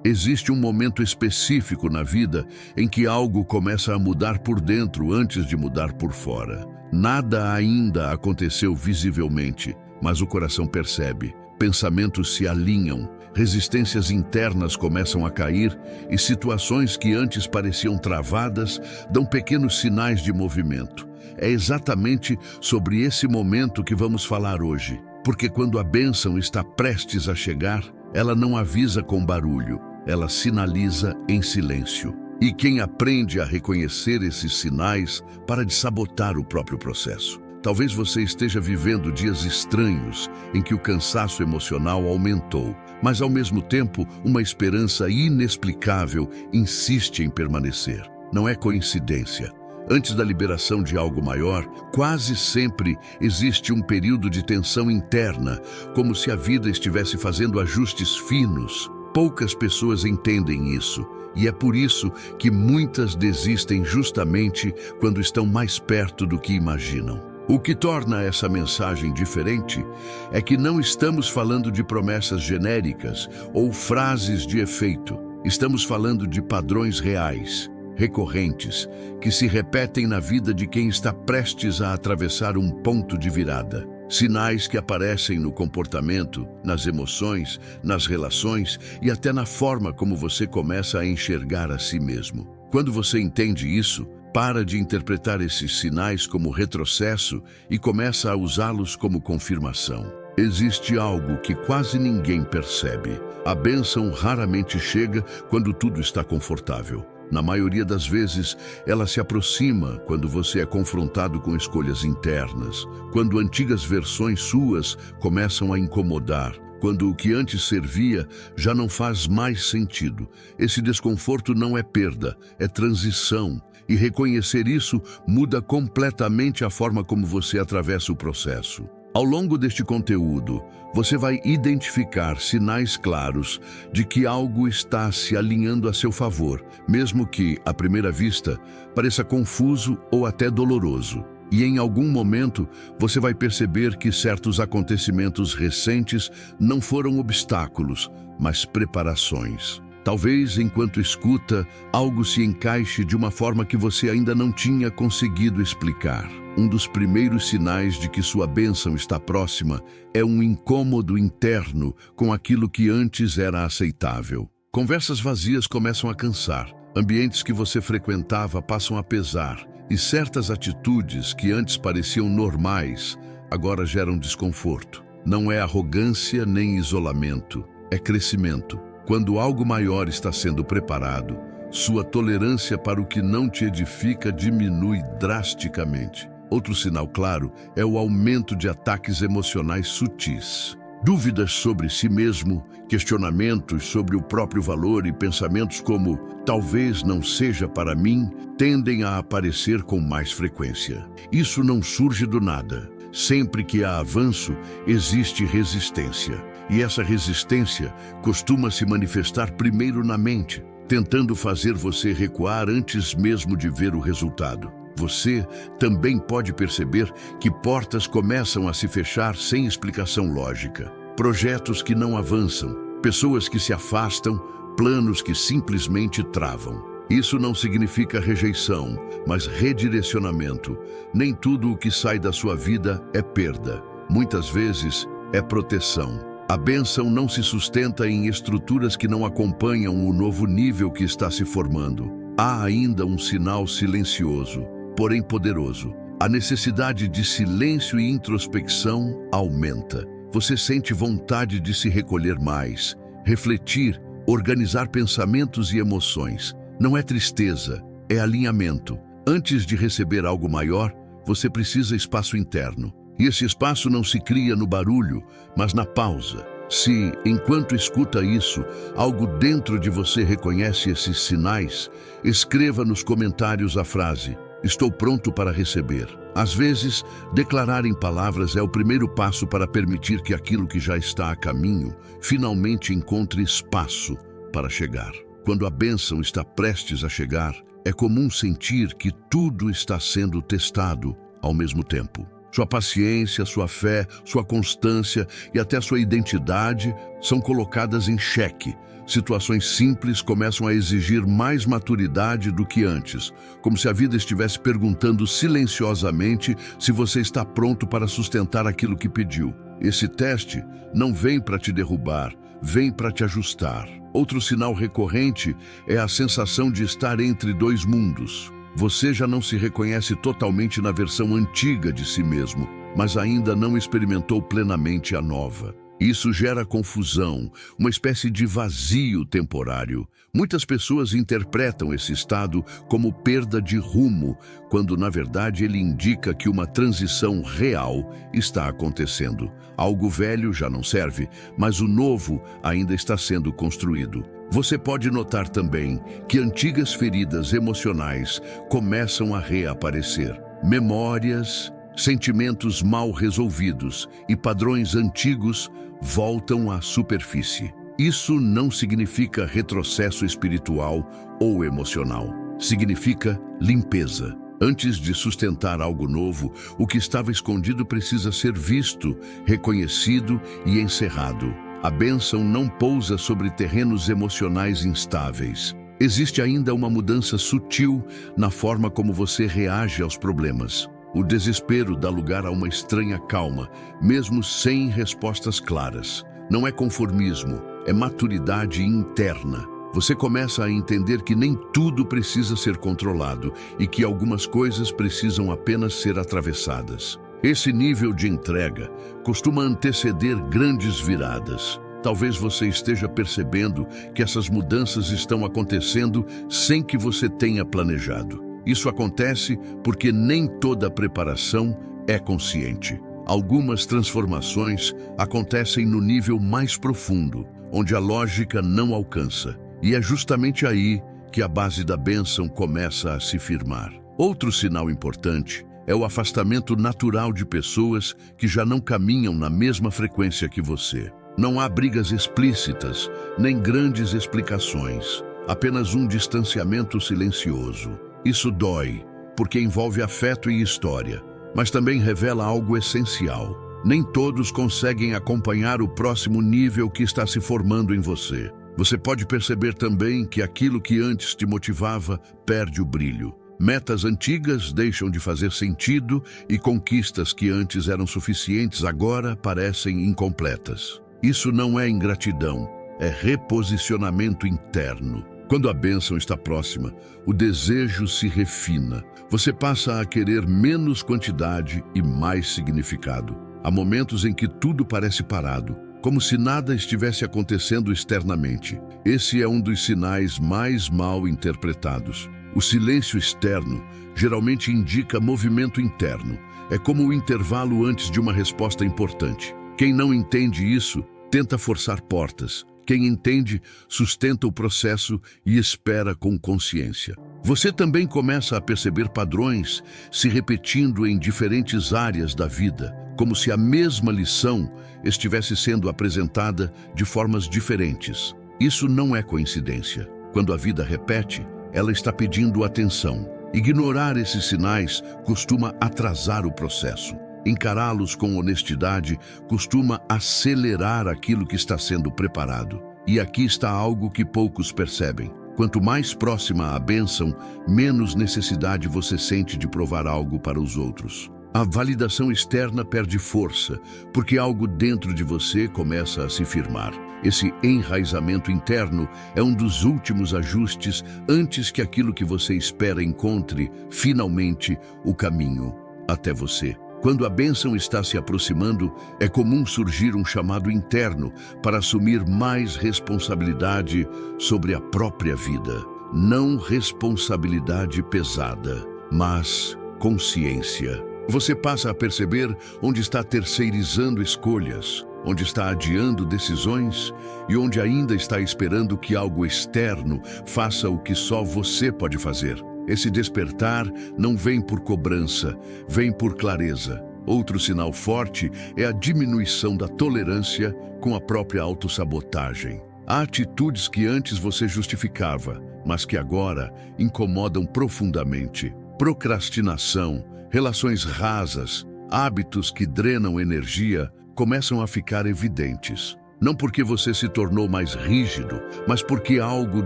Existe um momento específico na vida em que algo começa a mudar por dentro antes de mudar por fora. Nada ainda aconteceu visivelmente, mas o coração percebe. Pensamentos se alinham, resistências internas começam a cair e situações que antes pareciam travadas dão pequenos sinais de movimento. É exatamente sobre esse momento que vamos falar hoje, porque quando a bênção está prestes a chegar, ela não avisa com barulho. Ela sinaliza em silêncio. E quem aprende a reconhecer esses sinais para de sabotar o próprio processo. Talvez você esteja vivendo dias estranhos em que o cansaço emocional aumentou, mas ao mesmo tempo uma esperança inexplicável insiste em permanecer. Não é coincidência. Antes da liberação de algo maior, quase sempre existe um período de tensão interna, como se a vida estivesse fazendo ajustes finos. Poucas pessoas entendem isso, e é por isso que muitas desistem justamente quando estão mais perto do que imaginam. O que torna essa mensagem diferente é que não estamos falando de promessas genéricas ou frases de efeito. Estamos falando de padrões reais, recorrentes, que se repetem na vida de quem está prestes a atravessar um ponto de virada. Sinais que aparecem no comportamento, nas emoções, nas relações e até na forma como você começa a enxergar a si mesmo. Quando você entende isso, para de interpretar esses sinais como retrocesso e começa a usá-los como confirmação. Existe algo que quase ninguém percebe. A bênção raramente chega quando tudo está confortável. Na maioria das vezes, ela se aproxima quando você é confrontado com escolhas internas, quando antigas versões suas começam a incomodar, quando o que antes servia já não faz mais sentido. Esse desconforto não é perda, é transição, e reconhecer isso muda completamente a forma como você atravessa o processo. Ao longo deste conteúdo, você vai identificar sinais claros de que algo está se alinhando a seu favor, mesmo que, à primeira vista, pareça confuso ou até doloroso. E em algum momento, você vai perceber que certos acontecimentos recentes não foram obstáculos, mas preparações. Talvez, enquanto escuta, algo se encaixe de uma forma que você ainda não tinha conseguido explicar. Um dos primeiros sinais de que sua bênção está próxima é um incômodo interno com aquilo que antes era aceitável. Conversas vazias começam a cansar, ambientes que você frequentava passam a pesar, e certas atitudes que antes pareciam normais, agora geram desconforto. Não é arrogância nem isolamento, é crescimento. Quando algo maior está sendo preparado, sua tolerância para o que não te edifica diminui drasticamente. Outro sinal claro é o aumento de ataques emocionais sutis. Dúvidas sobre si mesmo, questionamentos sobre o próprio valor e pensamentos como "talvez não seja para mim" tendem a aparecer com mais frequência. Isso não surge do nada. Sempre que há avanço, existe resistência. E essa resistência costuma se manifestar primeiro na mente, tentando fazer você recuar antes mesmo de ver o resultado. Você também pode perceber que portas começam a se fechar sem explicação lógica. Projetos que não avançam, pessoas que se afastam, planos que simplesmente travam. Isso não significa rejeição, mas redirecionamento. Nem tudo o que sai da sua vida é perda. Muitas vezes é proteção. A bênção não se sustenta em estruturas que não acompanham o novo nível que está se formando. Há ainda um sinal silencioso, porém poderoso. A necessidade de silêncio e introspecção aumenta. Você sente vontade de se recolher mais, refletir, organizar pensamentos e emoções. Não é tristeza, é alinhamento. Antes de receber algo maior, você precisa espaço interno. E esse espaço não se cria no barulho, mas na pausa. Se, enquanto escuta isso, algo dentro de você reconhece esses sinais, escreva nos comentários a frase "Estou pronto para receber". Às vezes, declarar em palavras é o primeiro passo para permitir que aquilo que já está a caminho finalmente encontre espaço para chegar. Quando a bênção está prestes a chegar, é comum sentir que tudo está sendo testado ao mesmo tempo. Sua paciência, sua fé, sua constância e até sua identidade são colocadas em xeque. Situações simples começam a exigir mais maturidade do que antes, como se a vida estivesse perguntando silenciosamente se você está pronto para sustentar aquilo que pediu. Esse teste não vem para te derrubar, vem para te ajustar. Outro sinal recorrente é a sensação de estar entre dois mundos. Você já não se reconhece totalmente na versão antiga de si mesmo, mas ainda não experimentou plenamente a nova. Isso gera confusão, uma espécie de vazio temporário. Muitas pessoas interpretam esse estado como perda de rumo, quando na verdade ele indica que uma transição real está acontecendo. Algo velho já não serve, mas o novo ainda está sendo construído. Você pode notar também que antigas feridas emocionais começam a reaparecer. Memórias, sentimentos mal resolvidos e padrões antigos voltam à superfície. Isso não significa retrocesso espiritual ou emocional. Significa limpeza. Antes de sustentar algo novo, o que estava escondido precisa ser visto, reconhecido e encerrado. A bênção não pousa sobre terrenos emocionais instáveis. Existe ainda uma mudança sutil na forma como você reage aos problemas. O desespero dá lugar a uma estranha calma, mesmo sem respostas claras. Não é conformismo, é maturidade interna. Você começa a entender que nem tudo precisa ser controlado e que algumas coisas precisam apenas ser atravessadas. Esse nível de entrega costuma anteceder grandes viradas. Talvez você esteja percebendo que essas mudanças estão acontecendo sem que você tenha planejado. Isso acontece porque nem toda preparação é consciente. Algumas transformações acontecem no nível mais profundo, onde a lógica não alcança. E é justamente aí que a base da bênção começa a se firmar. Outro sinal importante é o afastamento natural de pessoas que já não caminham na mesma frequência que você. Não há brigas explícitas, nem grandes explicações. Apenas um distanciamento silencioso. Isso dói, porque envolve afeto e história, mas também revela algo essencial. Nem todos conseguem acompanhar o próximo nível que está se formando em você. Você pode perceber também que aquilo que antes te motivava perde o brilho. Metas antigas deixam de fazer sentido e conquistas que antes eram suficientes agora parecem incompletas. Isso não é ingratidão, é reposicionamento interno. Quando a bênção está próxima, o desejo se refina. Você passa a querer menos quantidade e mais significado. Há momentos em que tudo parece parado, como se nada estivesse acontecendo externamente. Esse é um dos sinais mais mal interpretados. O silêncio externo geralmente indica movimento interno. É como o intervalo antes de uma resposta importante. Quem não entende isso, tenta forçar portas. Quem entende, sustenta o processo e espera com consciência. Você também começa a perceber padrões se repetindo em diferentes áreas da vida, como se a mesma lição estivesse sendo apresentada de formas diferentes. Isso não é coincidência. Quando a vida repete, ela está pedindo atenção. Ignorar esses sinais costuma atrasar o processo. Encará-los com honestidade costuma acelerar aquilo que está sendo preparado. E aqui está algo que poucos percebem. Quanto mais próxima a bênção, menos necessidade você sente de provar algo para os outros. A validação externa perde força, porque algo dentro de você começa a se firmar. Esse enraizamento interno é um dos últimos ajustes antes que aquilo que você espera encontre, finalmente, o caminho até você. Quando a bênção está se aproximando, é comum surgir um chamado interno para assumir mais responsabilidade sobre a própria vida. Não responsabilidade pesada, mas consciência. Você passa a perceber onde está terceirizando escolhas, onde está adiando decisões e onde ainda está esperando que algo externo faça o que só você pode fazer. Esse despertar não vem por cobrança, vem por clareza. Outro sinal forte é a diminuição da tolerância com a própria autossabotagem. Há atitudes que antes você justificava, mas que agora incomodam profundamente. Procrastinação, relações rasas, hábitos que drenam energia começam a ficar evidentes. Não porque você se tornou mais rígido, mas porque algo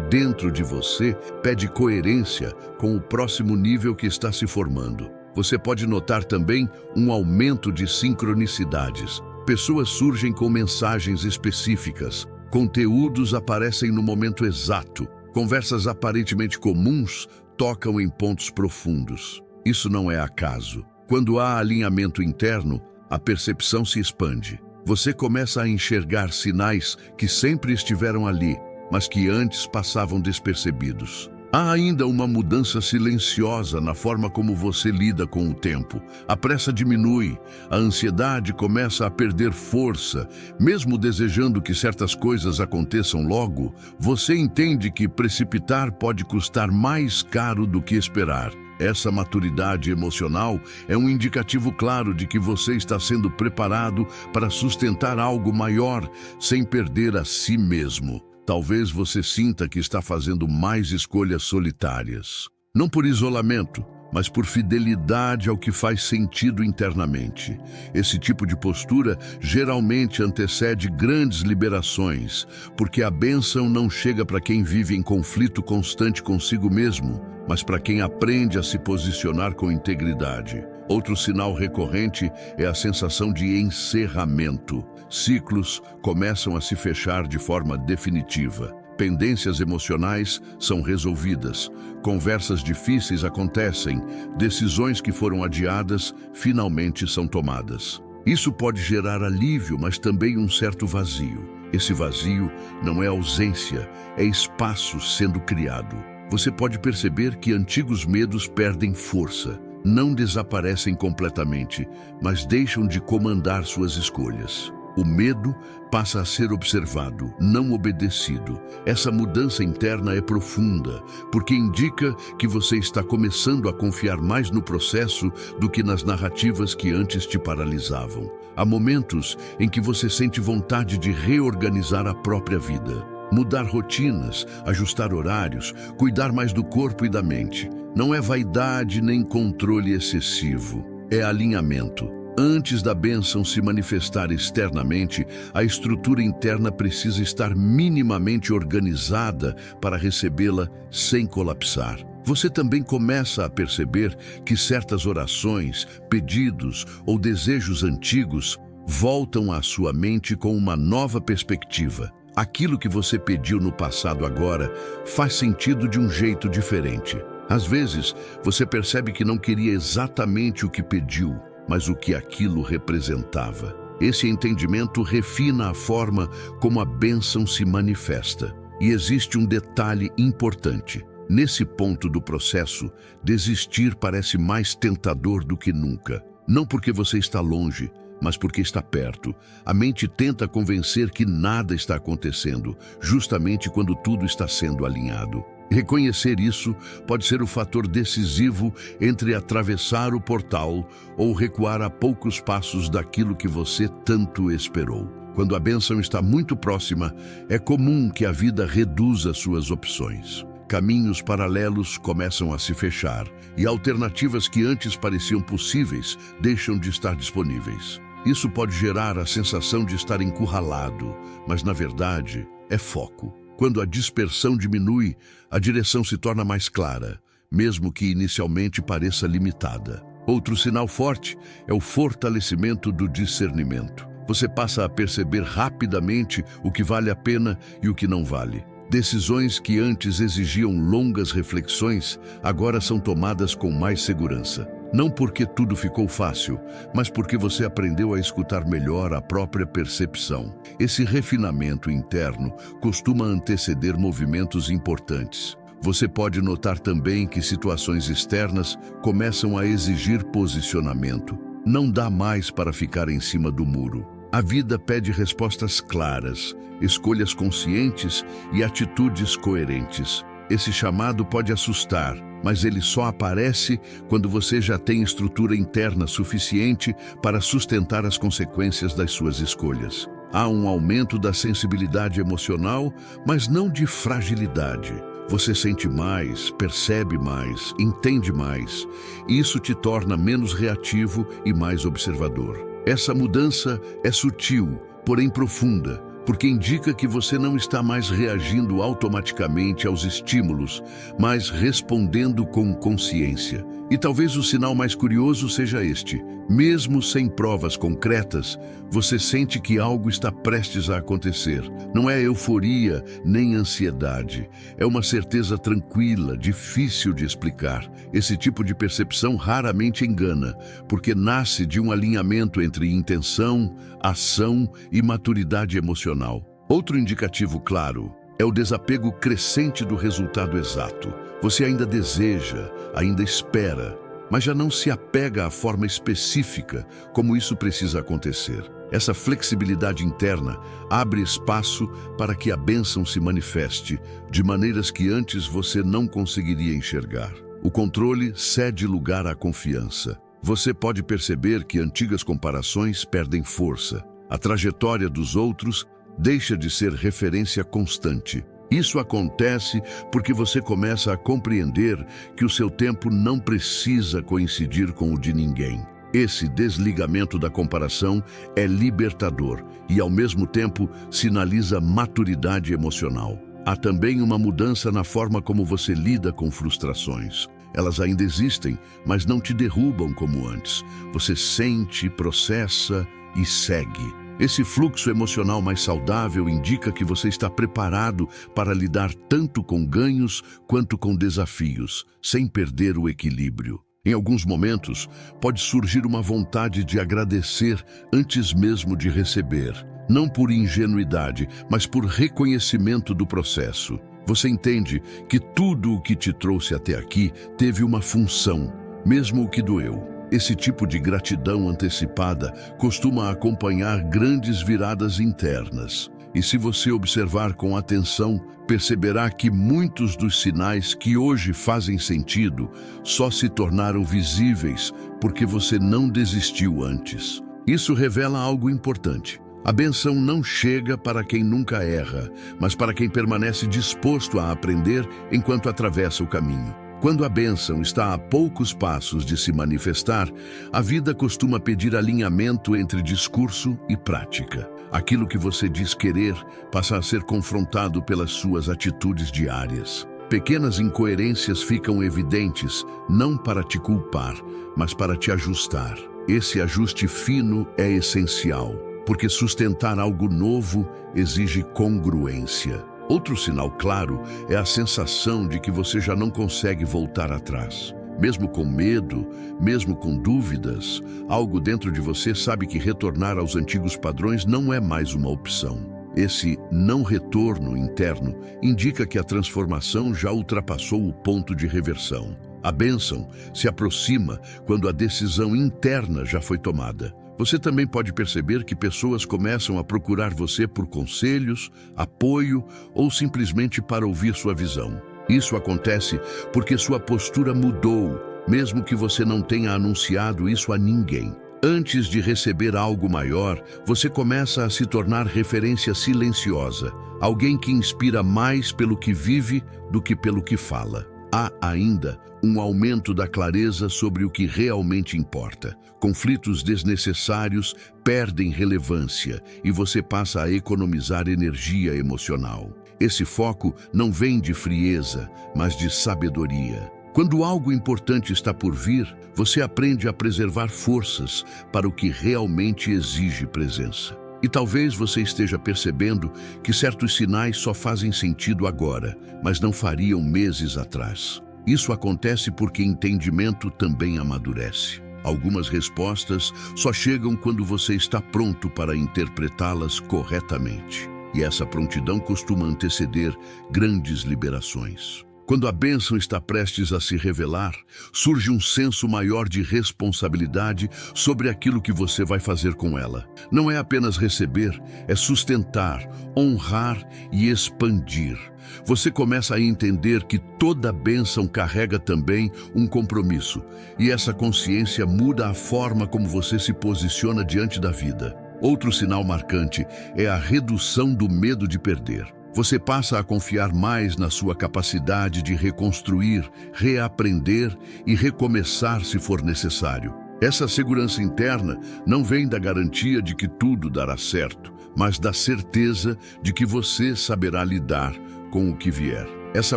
dentro de você pede coerência com o próximo nível que está se formando. Você pode notar também um aumento de sincronicidades. Pessoas surgem com mensagens específicas, conteúdos aparecem no momento exato, conversas aparentemente comuns tocam em pontos profundos. Isso não é acaso. Quando há alinhamento interno, a percepção se expande. Você começa a enxergar sinais que sempre estiveram ali, mas que antes passavam despercebidos. Há ainda uma mudança silenciosa na forma como você lida com o tempo. A pressa diminui, a ansiedade começa a perder força. Mesmo desejando que certas coisas aconteçam logo, você entende que precipitar pode custar mais caro do que esperar. Essa maturidade emocional é um indicativo claro de que você está sendo preparado para sustentar algo maior sem perder a si mesmo. Talvez você sinta que está fazendo mais escolhas solitárias. Não por isolamento, mas por fidelidade ao que faz sentido internamente. Esse tipo de postura geralmente antecede grandes liberações, porque a bênção não chega para quem vive em conflito constante consigo mesmo, mas para quem aprende a se posicionar com integridade. Outro sinal recorrente é a sensação de encerramento. Ciclos começam a se fechar de forma definitiva. Pendências emocionais são resolvidas, conversas difíceis acontecem, decisões que foram adiadas finalmente são tomadas. Isso pode gerar alívio, mas também um certo vazio. Esse vazio não é ausência, é espaço sendo criado. Você pode perceber que antigos medos perdem força. Não desaparecem completamente, mas deixam de comandar suas escolhas. O medo passa a ser observado, não obedecido. Essa mudança interna é profunda, porque indica que você está começando a confiar mais no processo do que nas narrativas que antes te paralisavam. Há momentos em que você sente vontade de reorganizar a própria vida. Mudar rotinas, ajustar horários, cuidar mais do corpo e da mente. Não é vaidade nem controle excessivo, é alinhamento. Antes da bênção se manifestar externamente, a estrutura interna precisa estar minimamente organizada para recebê-la sem colapsar. Você também começa a perceber que certas orações, pedidos ou desejos antigos voltam à sua mente com uma nova perspectiva. Aquilo que você pediu no passado agora faz sentido de um jeito diferente. Às vezes, você percebe que não queria exatamente o que pediu, mas o que aquilo representava. Esse entendimento refina a forma como a bênção se manifesta. E existe um detalhe importante. Nesse ponto do processo, desistir parece mais tentador do que nunca. Não porque você está longe, mas porque está perto. A mente tenta convencer que nada está acontecendo, justamente quando tudo está sendo alinhado. Reconhecer isso pode ser o fator decisivo entre atravessar o portal ou recuar a poucos passos daquilo que você tanto esperou. Quando a bênção está muito próxima, é comum que a vida reduza suas opções. Caminhos paralelos começam a se fechar e alternativas que antes pareciam possíveis deixam de estar disponíveis. Isso pode gerar a sensação de estar encurralado, mas na verdade é foco. Quando a dispersão diminui, a direção se torna mais clara, mesmo que inicialmente pareça limitada. Outro sinal forte é o fortalecimento do discernimento. Você passa a perceber rapidamente o que vale a pena e o que não vale. Decisões que antes exigiam longas reflexões, agora são tomadas com mais segurança. Não porque tudo ficou fácil, mas porque você aprendeu a escutar melhor a própria percepção. Esse refinamento interno costuma anteceder movimentos importantes. Você pode notar também que situações externas começam a exigir posicionamento. Não dá mais para ficar em cima do muro. A vida pede respostas claras, escolhas conscientes e atitudes coerentes. Esse chamado pode assustar, mas ele só aparece quando você já tem estrutura interna suficiente para sustentar as consequências das suas escolhas. Há um aumento da sensibilidade emocional, mas não de fragilidade. Você sente mais, percebe mais, entende mais. Isso te torna menos reativo e mais observador. Essa mudança é sutil, porém profunda, porque indica que você não está mais reagindo automaticamente aos estímulos, mas respondendo com consciência. E talvez o sinal mais curioso seja este: mesmo sem provas concretas, você sente que algo está prestes a acontecer. Não é euforia nem ansiedade, é uma certeza tranquila, difícil de explicar. Esse tipo de percepção raramente engana, porque nasce de um alinhamento entre intenção, ação e maturidade emocional. Outro indicativo claro é o desapego crescente do resultado exato. Você ainda deseja, ainda espera, mas já não se apega à forma específica como isso precisa acontecer. Essa flexibilidade interna abre espaço para que a bênção se manifeste de maneiras que antes você não conseguiria enxergar. O controle cede lugar à confiança. Você pode perceber que antigas comparações perdem força. A trajetória dos outros deixa de ser referência constante. Isso acontece porque você começa a compreender que o seu tempo não precisa coincidir com o de ninguém. Esse desligamento da comparação é libertador e, ao mesmo tempo, sinaliza maturidade emocional. Há também uma mudança na forma como você lida com frustrações. Elas ainda existem, mas não te derrubam como antes. Você sente, processa e segue. Esse fluxo emocional mais saudável indica que você está preparado para lidar tanto com ganhos quanto com desafios, sem perder o equilíbrio. Em alguns momentos, pode surgir uma vontade de agradecer antes mesmo de receber, não por ingenuidade, mas por reconhecimento do processo. Você entende que tudo o que te trouxe até aqui teve uma função, mesmo o que doeu. Esse tipo de gratidão antecipada costuma acompanhar grandes viradas internas. E se você observar com atenção, perceberá que muitos dos sinais que hoje fazem sentido só se tornaram visíveis porque você não desistiu antes. Isso revela algo importante. A bênção não chega para quem nunca erra, mas para quem permanece disposto a aprender enquanto atravessa o caminho. Quando a bênção está a poucos passos de se manifestar, a vida costuma pedir alinhamento entre discurso e prática. Aquilo que você diz querer passa a ser confrontado pelas suas atitudes diárias. Pequenas incoerências ficam evidentes, não para te culpar, mas para te ajustar. Esse ajuste fino é essencial, porque sustentar algo novo exige congruência. Outro sinal claro é a sensação de que você já não consegue voltar atrás. Mesmo com medo, mesmo com dúvidas, algo dentro de você sabe que retornar aos antigos padrões não é mais uma opção. Esse não retorno interno indica que a transformação já ultrapassou o ponto de reversão. A bênção se aproxima quando a decisão interna já foi tomada. Você também pode perceber que pessoas começam a procurar você por conselhos, apoio ou simplesmente para ouvir sua visão. Isso acontece porque sua postura mudou, mesmo que você não tenha anunciado isso a ninguém. Antes de receber algo maior, você começa a se tornar referência silenciosa, alguém que inspira mais pelo que vive do que pelo que fala. Há ainda um aumento da clareza sobre o que realmente importa. Conflitos desnecessários perdem relevância e você passa a economizar energia emocional. Esse foco não vem de frieza, mas de sabedoria. Quando algo importante está por vir, você aprende a preservar forças para o que realmente exige presença. E talvez você esteja percebendo que certos sinais só fazem sentido agora, mas não fariam meses atrás. Isso acontece porque entendimento também amadurece. Algumas respostas só chegam quando você está pronto para interpretá-las corretamente. E essa prontidão costuma anteceder grandes liberações. Quando a bênção está prestes a se revelar, surge um senso maior de responsabilidade sobre aquilo que você vai fazer com ela. Não é apenas receber, é sustentar, honrar e expandir. Você começa a entender que toda bênção carrega também um compromisso, e essa consciência muda a forma como você se posiciona diante da vida. Outro sinal marcante é a redução do medo de perder. Você passa a confiar mais na sua capacidade de reconstruir, reaprender e recomeçar se for necessário. Essa segurança interna não vem da garantia de que tudo dará certo, mas da certeza de que você saberá lidar com o que vier. Essa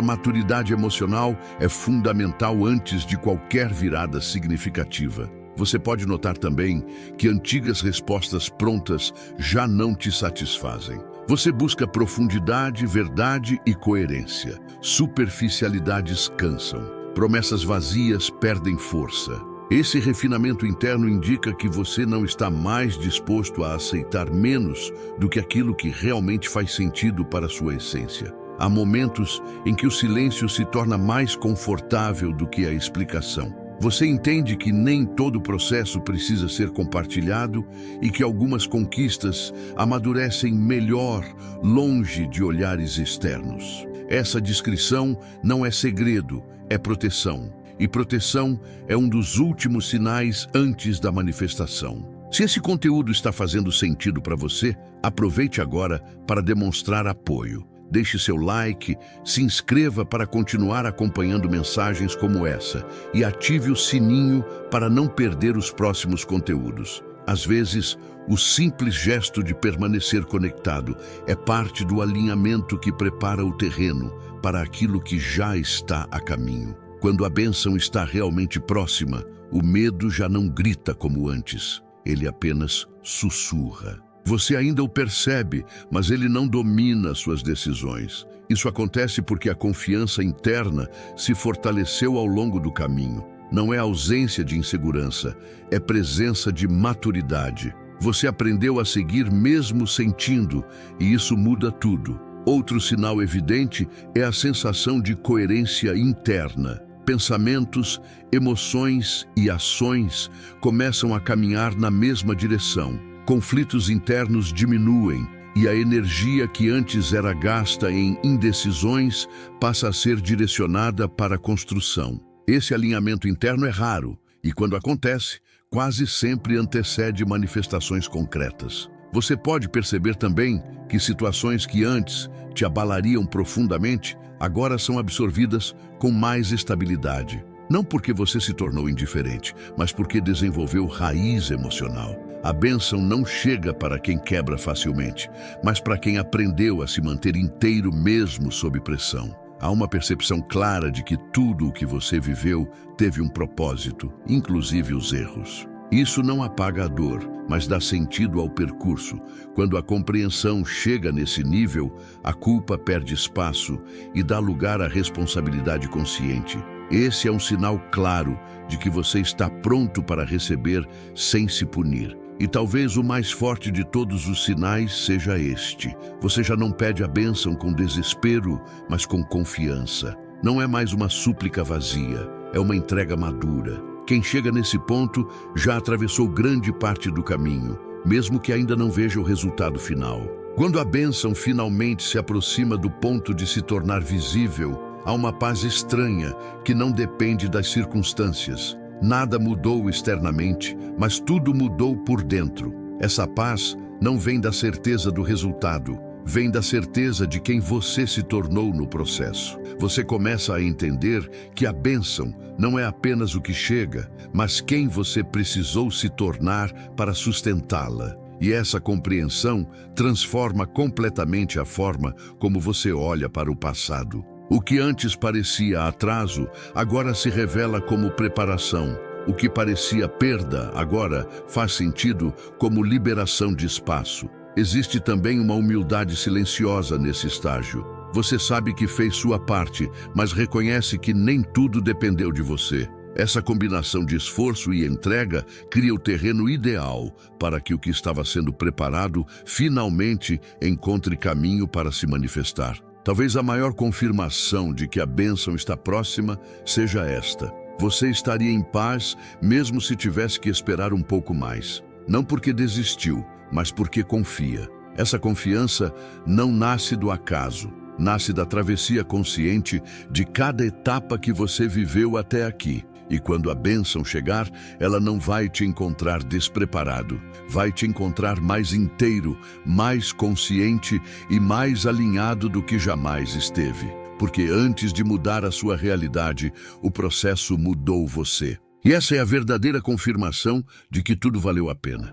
maturidade emocional é fundamental antes de qualquer virada significativa. Você pode notar também que antigas respostas prontas já não te satisfazem. Você busca profundidade, verdade e coerência. Superficialidades cansam. Promessas vazias perdem força. Esse refinamento interno indica que você não está mais disposto a aceitar menos do que aquilo que realmente faz sentido para a sua essência. Há momentos em que o silêncio se torna mais confortável do que a explicação. Você entende que nem todo o processo precisa ser compartilhado e que algumas conquistas amadurecem melhor longe de olhares externos. Essa discrição não é segredo, é proteção. E proteção é um dos últimos sinais antes da manifestação. Se esse conteúdo está fazendo sentido para você, aproveite agora para demonstrar apoio. Deixe seu like, se inscreva para continuar acompanhando mensagens como essa e ative o sininho para não perder os próximos conteúdos. Às vezes, o simples gesto de permanecer conectado é parte do alinhamento que prepara o terreno para aquilo que já está a caminho. Quando a bênção está realmente próxima, o medo já não grita como antes, ele apenas sussurra. Você ainda o percebe, mas ele não domina suas decisões. Isso acontece porque a confiança interna se fortaleceu ao longo do caminho. Não é ausência de insegurança, é presença de maturidade. Você aprendeu a seguir mesmo sentindo, e isso muda tudo. Outro sinal evidente é a sensação de coerência interna. Pensamentos, emoções e ações começam a caminhar na mesma direção. Conflitos internos diminuem e a energia que antes era gasta em indecisões passa a ser direcionada para a construção. Esse alinhamento interno é raro e, quando acontece, quase sempre antecede manifestações concretas. Você pode perceber também que situações que antes te abalariam profundamente agora são absorvidas com mais estabilidade. Não porque você se tornou indiferente, mas porque desenvolveu raiz emocional. A bênção não chega para quem quebra facilmente, mas para quem aprendeu a se manter inteiro mesmo sob pressão. Há uma percepção clara de que tudo o que você viveu teve um propósito, inclusive os erros. Isso não apaga a dor, mas dá sentido ao percurso. Quando a compreensão chega nesse nível, a culpa perde espaço e dá lugar à responsabilidade consciente. Esse é um sinal claro de que você está pronto para receber sem se punir. E talvez o mais forte de todos os sinais seja este. Você já não pede a bênção com desespero, mas com confiança. Não é mais uma súplica vazia, é uma entrega madura. Quem chega nesse ponto já atravessou grande parte do caminho, mesmo que ainda não veja o resultado final. Quando a bênção finalmente se aproxima do ponto de se tornar visível, há uma paz estranha que não depende das circunstâncias. Nada mudou externamente, mas tudo mudou por dentro. Essa paz não vem da certeza do resultado, vem da certeza de quem você se tornou no processo. Você começa a entender que a bênção não é apenas o que chega, mas quem você precisou se tornar para sustentá-la. E essa compreensão transforma completamente a forma como você olha para o passado. O que antes parecia atraso, agora se revela como preparação. O que parecia perda, agora faz sentido como liberação de espaço. Existe também uma humildade silenciosa nesse estágio. Você sabe que fez sua parte, mas reconhece que nem tudo dependeu de você. Essa combinação de esforço e entrega cria o terreno ideal para que o que estava sendo preparado finalmente encontre caminho para se manifestar. Talvez a maior confirmação de que a bênção está próxima seja esta. Você estaria em paz mesmo se tivesse que esperar um pouco mais. Não porque desistiu, mas porque confia. Essa confiança não nasce do acaso, nasce da travessia consciente de cada etapa que você viveu até aqui. E quando a bênção chegar, ela não vai te encontrar despreparado, vai te encontrar mais inteiro, mais consciente e mais alinhado do que jamais esteve. Porque antes de mudar a sua realidade, o processo mudou você. E essa é a verdadeira confirmação de que tudo valeu a pena.